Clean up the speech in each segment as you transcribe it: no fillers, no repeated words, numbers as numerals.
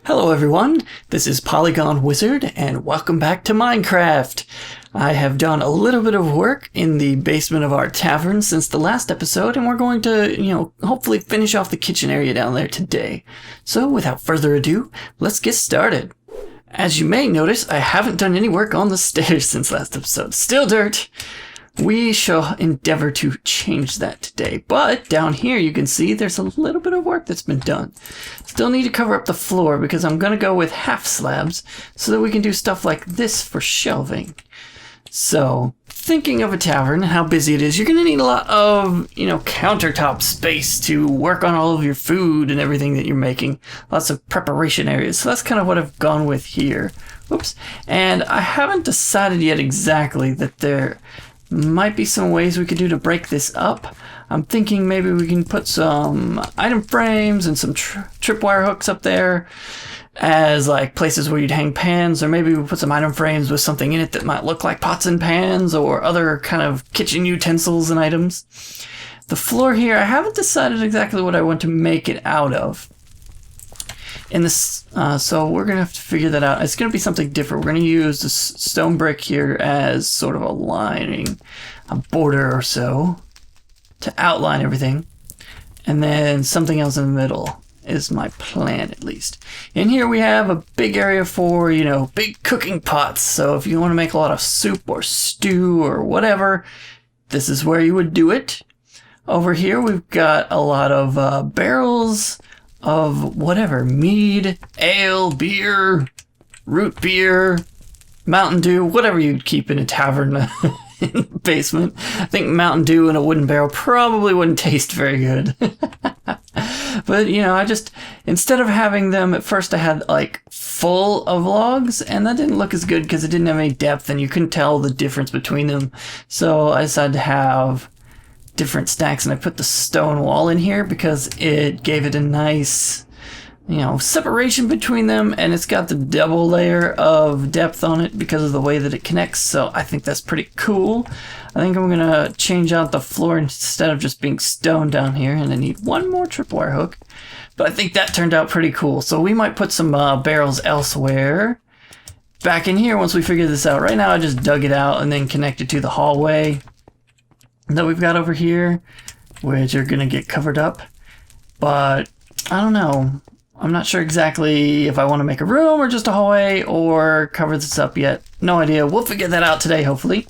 Hello everyone, this is Polygon Wizard and welcome back to Minecraft. I have done a little bit of work in the basement of our tavern since the last episode, and we're going to, hopefully finish off the kitchen area down there today. So without further ado, let's get started. As you may notice, I haven't done any work on the stairs since last episode. Still dirt. We shall endeavor to change that today, but down here you can see there's a little bit of work that's been done. Still need to cover up the floor because I'm going to go with half slabs so that we can do stuff like this for shelving. So, thinking of a tavern and how busy it is, you're going to need a lot of, countertop space to work on all of your food and everything that you're making. Lots of preparation areas. So that's kind of what I've gone with here. Oops. And I haven't decided yet exactly that there might be some ways we could do to break this up. I'm thinking maybe we can put some item frames and some tripwire hooks up there as like places where you'd hang pans, or maybe we put some item frames with something in it that might look like pots and pans or other kind of kitchen utensils and items. The floor here, I haven't decided exactly what I want to make it out of. In this, so we're going to have to figure that out. It's going to be something different. We're going to use this stone brick here as sort of a lining, a border or so, to outline everything. And then something else in the middle is my plan, at least. In here we have a big area for, big cooking pots. So if you want to make a lot of soup or stew or whatever, this is where you would do it. Over here we've got a lot of barrels of whatever, mead, ale, beer, root beer, Mountain Dew, whatever you'd keep in a tavern in the basement. I think Mountain Dew in a wooden barrel probably wouldn't taste very good. But, I just, instead of having them, at first I had like full of logs, and that didn't look as good because it didn't have any depth and you couldn't tell the difference between them. So I decided to have different stacks, and I put the stone wall in here because it gave it a nice, separation between them, and it's got the double layer of depth on it because of the way that it connects. So I think that's pretty cool. I think I'm gonna change out the floor instead of just being stone down here, and I need one more tripwire hook, but I think that turned out pretty cool. So we might put some barrels elsewhere back in here once we figure this out. Right now I just dug it out and then connected to the hallway that we've got over here, which are gonna get covered up. But I don't know, I'm not sure exactly if I want to make a room or just a hallway or cover this up yet. No idea. We'll figure that out today, hopefully.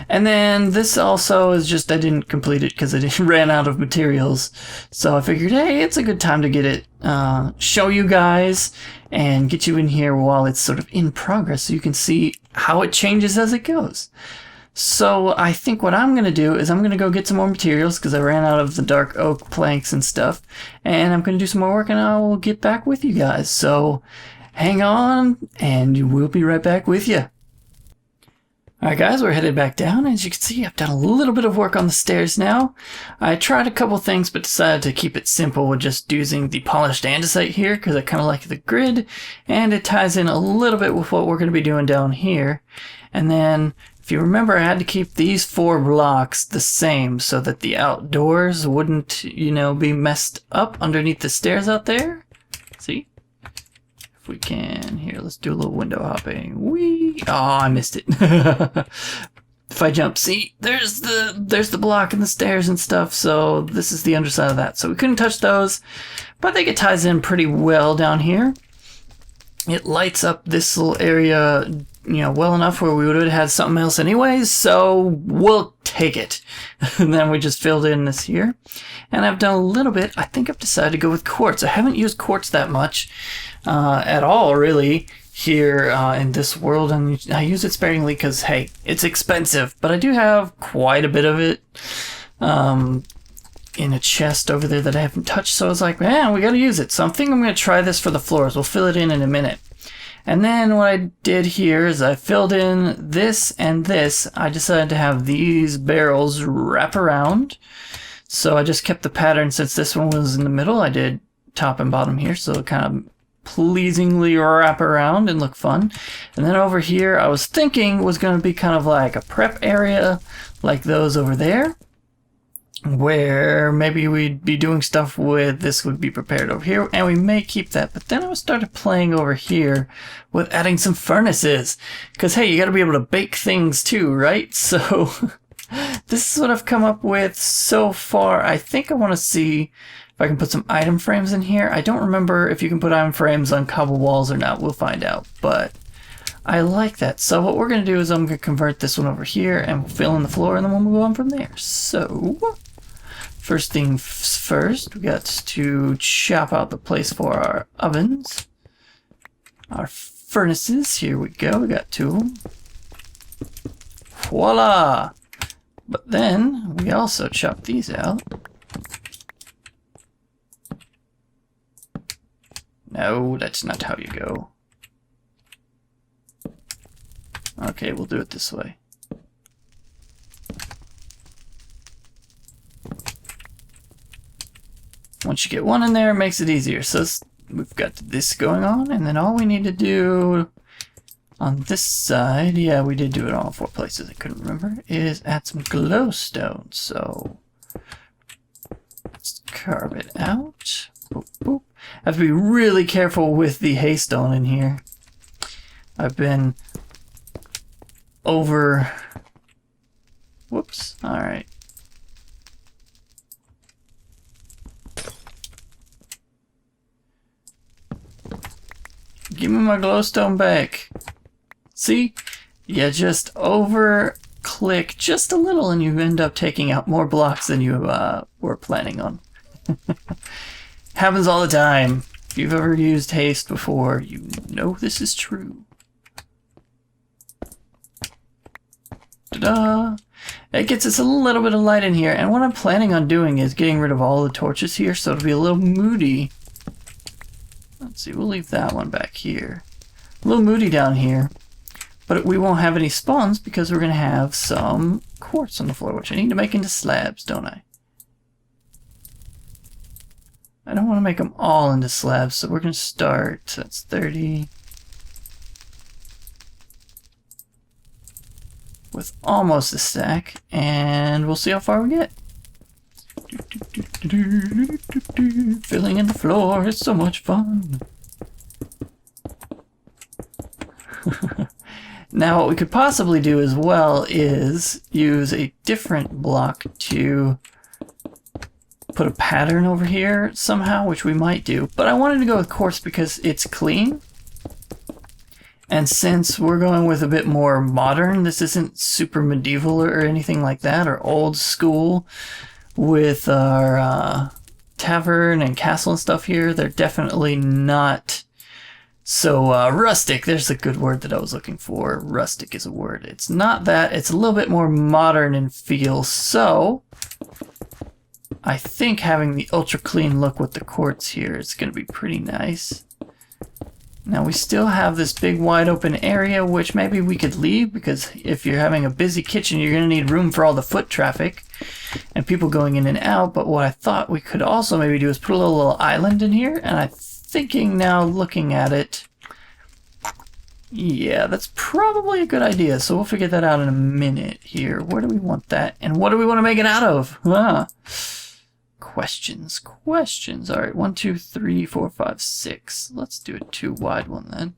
And then this also is just, I didn't complete it because I ran out of materials. So I figured, hey, it's a good time to get it, show you guys and get you in here while it's sort of in progress so you can see how it changes as it goes. So I think what I'm going to do is I'm going to go get some more materials because I ran out of the dark oak planks and stuff. And I'm going to do some more work and I will get back with you guys. So hang on and we'll be right back with you. Alright guys, we're headed back down. As you can see, I've done a little bit of work on the stairs now. I tried a couple things but decided to keep it simple with just using the polished andesite here because I kind of like the grid. And it ties in a little bit with what we're going to be doing down here. And then if you remember, I had to keep these 4 blocks the same so that the outdoors wouldn't, be messed up underneath the stairs out there. See? If we can, here, let's do a little window hopping. Whee! Oh, I missed it. If I jump, see, there's the block and the stairs and stuff, so this is the underside of that. So we couldn't touch those, but I think it ties in pretty well down here. It lights up this little area, well enough where we would have had something else anyways, so we'll take it. And then we just filled in this here. And I've done a little bit. I think I've decided to go with quartz. I haven't used quartz that much at all, really, here in this world. And I use it sparingly because, hey, it's expensive. But I do have quite a bit of it in a chest over there that I haven't touched. So I was like, man, we got to use it. So I think I'm going to try this for the floors. We'll fill it in a minute. And then what I did here is I filled in this and this. I decided to have these barrels wrap around So I just kept the pattern since this one was in the middle. I did top and bottom here, so it kind of pleasingly wrap around and look fun. And then over here, I was thinking was going to be kind of like a prep area like those over there, where maybe we'd be doing stuff with this would be prepared over here, and we may keep that. But then I started playing over here with adding some furnaces, because hey, you got to be able to bake things too, right? So this is what I've come up with so far. I think I want to see if I can put some item frames in here. I don't remember if you can put item frames on cobble walls or not. We'll find out, but I like that. So what we're going to do is I'm going to convert this one over here and we'll fill in the floor, and then we'll move on from there. So first things first, we got to chop out the place for our ovens. Our furnaces, here we go. We got 2 of them. Voila! But then we also chop these out. No, that's not how you go. Okay, we'll do it this way. Once you get one in there, it makes it easier. So we've got this going on, and then all we need to do on this side, yeah, we did do it all 4 places, I couldn't remember, is add some glowstone. So let's carve it out. Boop, boop. I have to be really careful with the haystone in here. I've been over... Whoops. Alright. Give me my glowstone back. See? You just over-click just a little and you end up taking out more blocks than you were planning on. Happens all the time. If you've ever used haste before, you know this is true. Ta-da! It gets us a little bit of light in here, and what I'm planning on doing is getting rid of all the torches here, so it'll be a little moody. Let's see, we'll leave that one back here. A little moody down here, but we won't have any spawns because we're going to have some quartz on the floor, which I need to make into slabs, don't I? I don't want to make them all into slabs, so we're going to start, that's 30, with almost a stack, and we'll see how far we get. Filling in the floor is so much fun. Now what we could possibly do as well is use a different block to put a pattern over here somehow, which we might do, but I wanted to go with quartz because it's clean, and since we're going with a bit more modern, this isn't super medieval or anything like that, or old school with our tavern and castle and stuff here. They're definitely not so rustic. There's a good word that I was looking for. Rustic is a word. It's not that. It's a little bit more modern in feel, so I think having the ultra clean look with the quartz here is going to be pretty nice. Now we still have this big wide open area, which maybe we could leave, because if you're having a busy kitchen, you're going to need room for all the foot traffic and people going in and out. But what I thought we could also maybe do is put a little island in here, and I'm thinking now, looking at it, yeah, that's probably a good idea. So we'll figure that out in a minute here. Where do we want that? And what do we want to make it out of? Questions. All right, 1, 2, 3, 4, 5, 6. Let's do a 2 wide one then.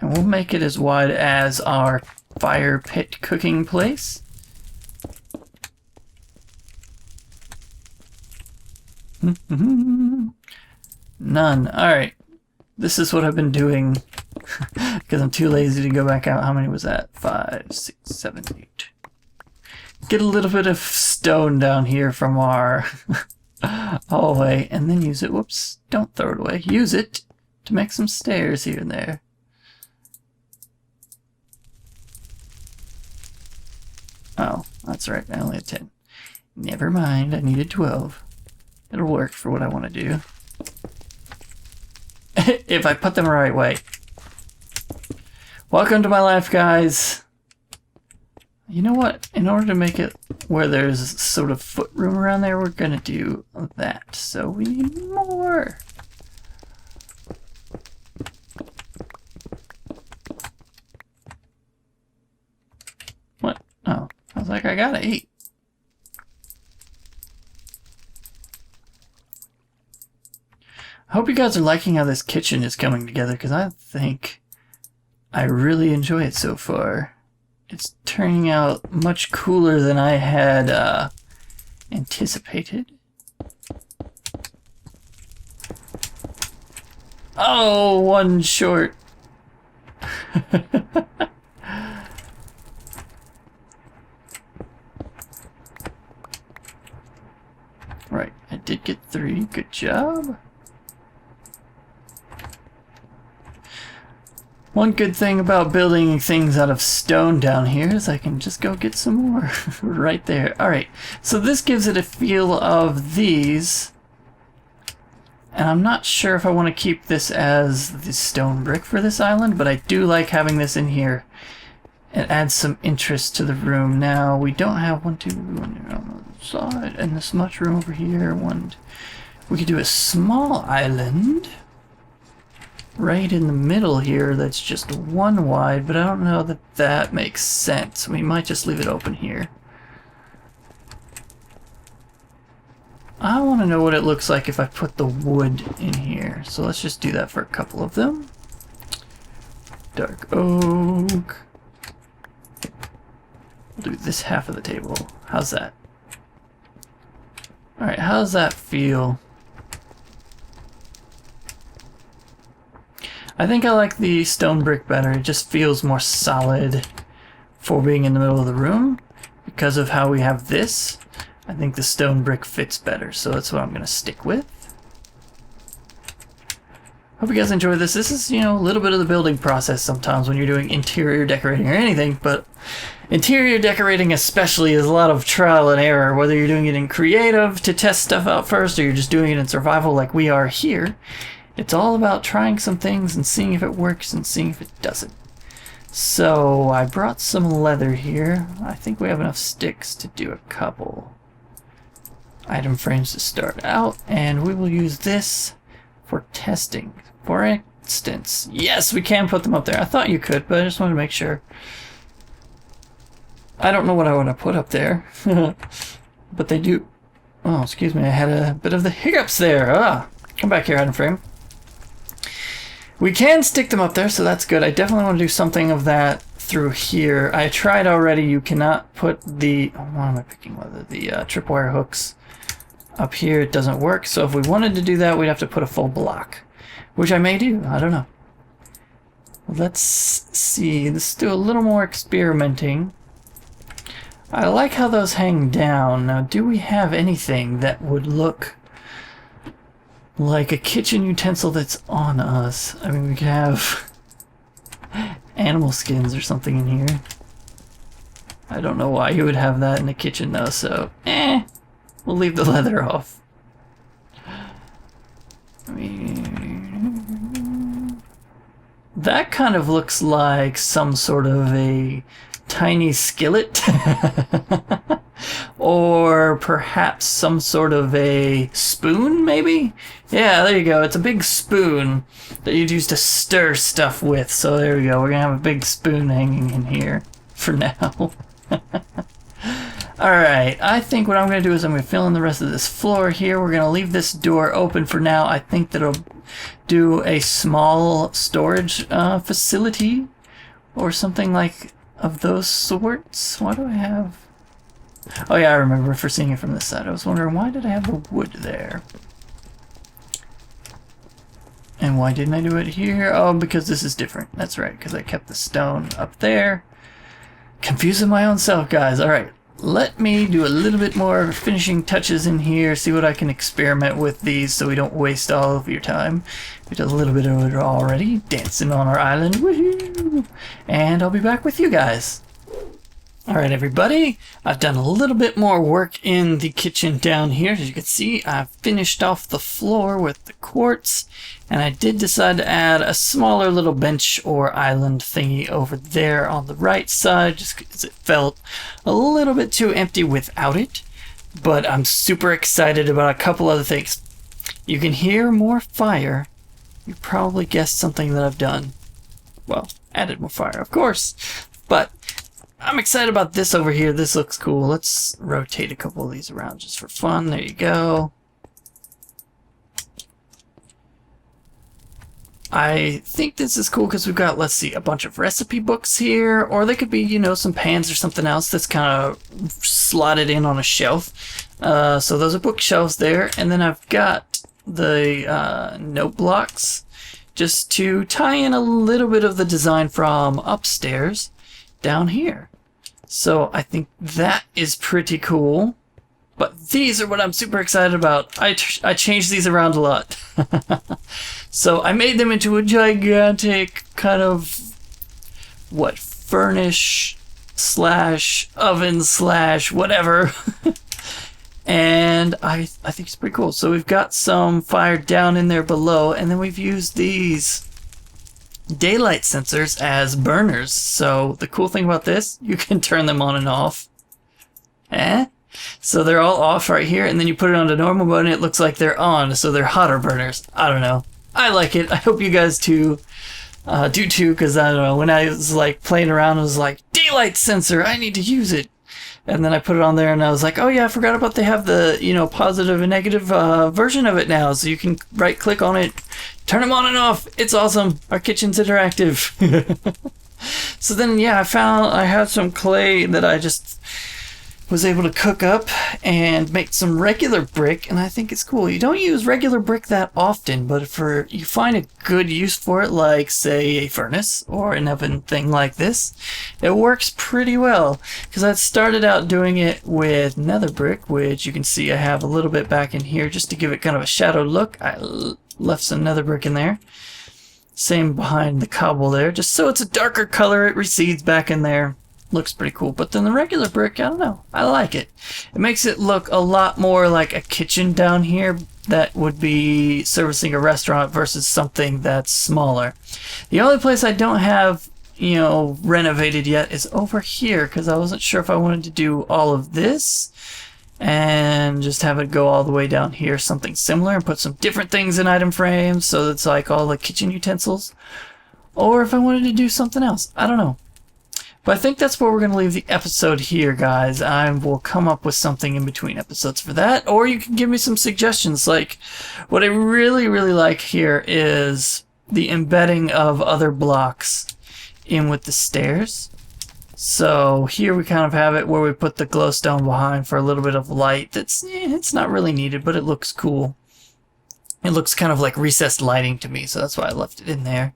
And we'll make it as wide as our fire pit cooking place. None. Alright. This is what I've been doing because I'm too lazy to go back out. How many was that? 5, 6, 7, 8. Get a little bit of stone down here from our hallway and then use it. Whoops. Don't throw it away. Use it to make some stairs here and there. Oh, that's right. I only had 10. Never mind. I needed 12. It'll work for what I want to do. If I put them the right way. Welcome to my life, guys. You know what? In order to make it where there's sort of foot room around there, we're gonna do that. So we need more. What? Oh, I was like, I got 8. I hope you guys are liking how this kitchen is coming together, because I think I really enjoy it so far. It's turning out much cooler than I had anticipated. Oh, one short. Right, I did get 3. Good job. One good thing about building things out of stone down here is I can just go get some more right there. Alright, so this gives it a feel of these. And I'm not sure if I want to keep this as the stone brick for this island, but I do like having this in here. It adds some interest to the room. Now, we don't have 1, 2, 1 on the side, and this much room over here. We could do a small island right in the middle here that's just 1 wide, but I don't know that that makes sense. We might just leave it open here. I want to know what it looks like if I put the wood in here. So let's just do that for a couple of them. Dark oak. We'll do this half of the table. How's that? Alright, how does that feel? I think I like the stone brick better. It just feels more solid for being in the middle of the room. Because of how we have this, I think the stone brick fits better. So that's what I'm going to stick with. Hope you guys enjoy this. This is, you know, a little bit of the building process sometimes when you're doing interior decorating or anything. But interior decorating especially is a lot of trial and error. Whether you're doing it in creative to test stuff out first or you're just doing it in survival like we are here. It's all about trying some things and seeing if it works and seeing if it doesn't. So I brought some leather here. I think we have enough sticks to do a couple item frames to start out, and we will use this for testing. For instance, yes, we can put them up there. I thought you could, but I just wanted to make sure. I don't know what I want to put up there, but they do. Oh, excuse me, I had a bit of the hiccups there. Come back here, item frame. We can stick them up there, so that's good. I definitely want to do something of that through here. I tried already. You cannot put the... what am I picking? Whether the tripwire hooks up here. It doesn't work. So if we wanted to do that, we'd have to put a full block, which I may do. I don't know. Let's see. Let's do a little more experimenting. I like how those hang down. Now, do we have anything that would look like a kitchen utensil that's on us? I mean, we could have animal skins or something in here. I don't know why you would have that in the kitchen though, so we'll leave the leather off. I mean, that kind of looks like some sort of a tiny skillet. Or perhaps some sort of a spoon, maybe? Yeah, there you go. It's a big spoon that you'd use to stir stuff with. So there we go. We're going to have a big spoon hanging in here for now. Alright, I think what I'm going to do is I'm going to fill in the rest of this floor here. We're going to leave this door open for now. I think that it'll do a small storage facility or something like of those sorts. Why do I have... Oh yeah, I remember for seeing it from this side. I was wondering, why did I have the wood there? And why didn't I do it here? Oh, because this is different. That's right, because I kept the stone up there. Confusing my own self, guys. Alright, let me do a little bit more finishing touches in here, see what I can experiment with these so we don't waste all of your time. We did a little bit of it already, dancing on our island. Woohoo! And I'll be back with you guys. Alright everybody, I've done a little bit more work in the kitchen down here. As you can see, I've finished off the floor with the quartz, and I did decide to add a smaller little bench or island thingy over there on the right side, just because it felt a little bit too empty without it. But I'm super excited about a couple other things. You can hear more fire. You probably guessed something that I've done. Well, added more fire, of course. But I'm excited about this over here. This looks cool. Let's rotate a couple of these around just for fun. There you go. I think this is cool because we've got, let's see, a bunch of recipe books here, or they could be, you know, some pans or something else that's kind of slotted in on a shelf. So those are bookshelves there, and then I've got the note blocks just to tie in a little bit of the design from upstairs down here. So I think that is pretty cool. But these are what I'm super excited about. I changed these around a lot. So I made them into a gigantic kind of, what, furnish slash oven slash whatever. And I think it's pretty cool. So we've got some fire down in there below, and then we've used these daylight sensors as burners. So the cool thing about this, you can turn them on and off. So they're all off right here, and then you put it on to normal mode and it looks like they're on, so they're hotter burners. I don't know. I like it. I hope you guys too do too, because I don't know, when I was like playing around, I was like, daylight sensor, I need to use it. And then I put it on there and I was like, oh yeah, I forgot about they have the, you know, positive and negative version of it now, so you can right click on it, turn them on and off. It's awesome. Our kitchen's interactive. So then, yeah, I had some clay that I just was able to cook up and make some regular brick, and I think it's cool. You don't use regular brick that often, but if you find a good use for it, like say a furnace or an oven thing like this, it works pretty well. Because I started out doing it with nether brick, which you can see I have a little bit back in here just to give it kind of a shadowed look. I left some nether brick in there. Same behind the cobble there, just so it's a darker color. It recedes back in there. Looks pretty cool. But then the regular brick, I don't know, I like it. It makes it look a lot more like a kitchen down here that would be servicing a restaurant versus something that's smaller. The only place I don't have, you know, renovated yet is over here, because I wasn't sure if I wanted to do all of this and just have it go all the way down here, something similar, and put some different things in item frames so it's like all the kitchen utensils, or if I wanted to do something else. I don't know. But I think that's where we're going to leave the episode here, guys. I will come up with something in between episodes for that. Or you can give me some suggestions. Like, what I really, really like here is the embedding of other blocks in with the stairs. So here we kind of have it where we put the glowstone behind for a little bit of light. That's, it's not really needed, but it looks cool. It looks kind of like recessed lighting to me, so that's why I left it in there.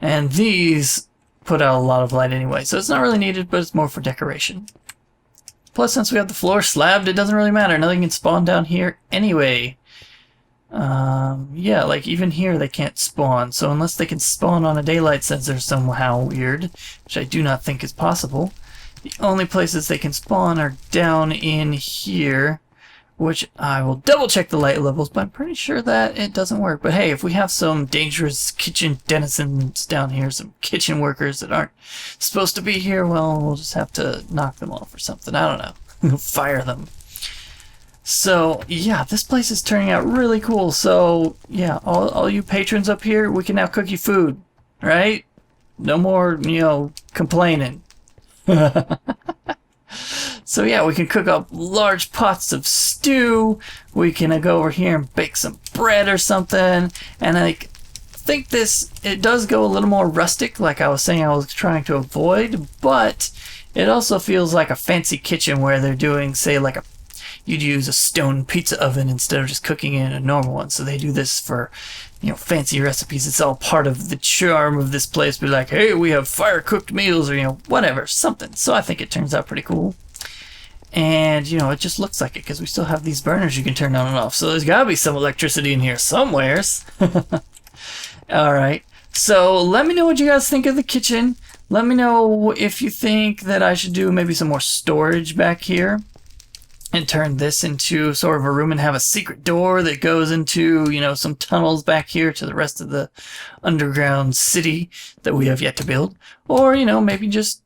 And these put out a lot of light anyway, so it's not really needed, but it's more for decoration. Plus, since we have the floor slabbed, it doesn't really matter. Nothing can spawn down here anyway. Yeah, like even here they can't spawn, so unless they can spawn on a daylight sensor somehow weird, which I do not think is possible, the only places they can spawn are down in here, which I will double check the light levels, but I'm pretty sure that it doesn't work. But hey, if we have some dangerous kitchen denizens down here, some kitchen workers that aren't supposed to be here, well, we'll just have to knock them off or something. I don't know. Fire them. So, yeah, this place is turning out really cool. So, yeah, all you patrons up here, we can now cook you food, right? No more, you know, complaining. So yeah, we can cook up large pots of stew. We can go over here and bake some bread or something. And I think it does go a little more rustic, like I was saying I was trying to avoid, but it also feels like a fancy kitchen where they're doing, say, like you'd use a stone pizza oven instead of just cooking in a normal one. So they do this for, you know, fancy recipes. It's all part of the charm of this place. Be like, hey, we have fire cooked meals, or, you know, whatever, something. So I think it turns out pretty cool. And, you know, it just looks like it because we still have these burners you can turn on and off. So there's got to be some electricity in here somewheres. Alright, so let me know what you guys think of the kitchen. Let me know if you think that I should do maybe some more storage back here and turn this into sort of a room and have a secret door that goes into, you know, some tunnels back here to the rest of the underground city that we have yet to build. Or, you know, maybe just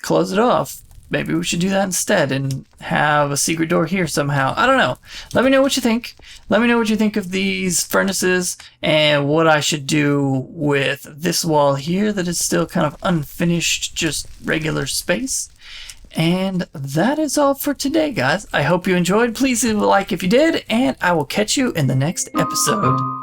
close it off. Maybe we should do that instead and have a secret door here somehow. I don't know. Let me know what you think. Let me know what you think of these furnaces and what I should do with this wall here that is still kind of unfinished, just regular space. And that is all for today, guys. I hope you enjoyed. Please leave a like if you did, and I will catch you in the next episode.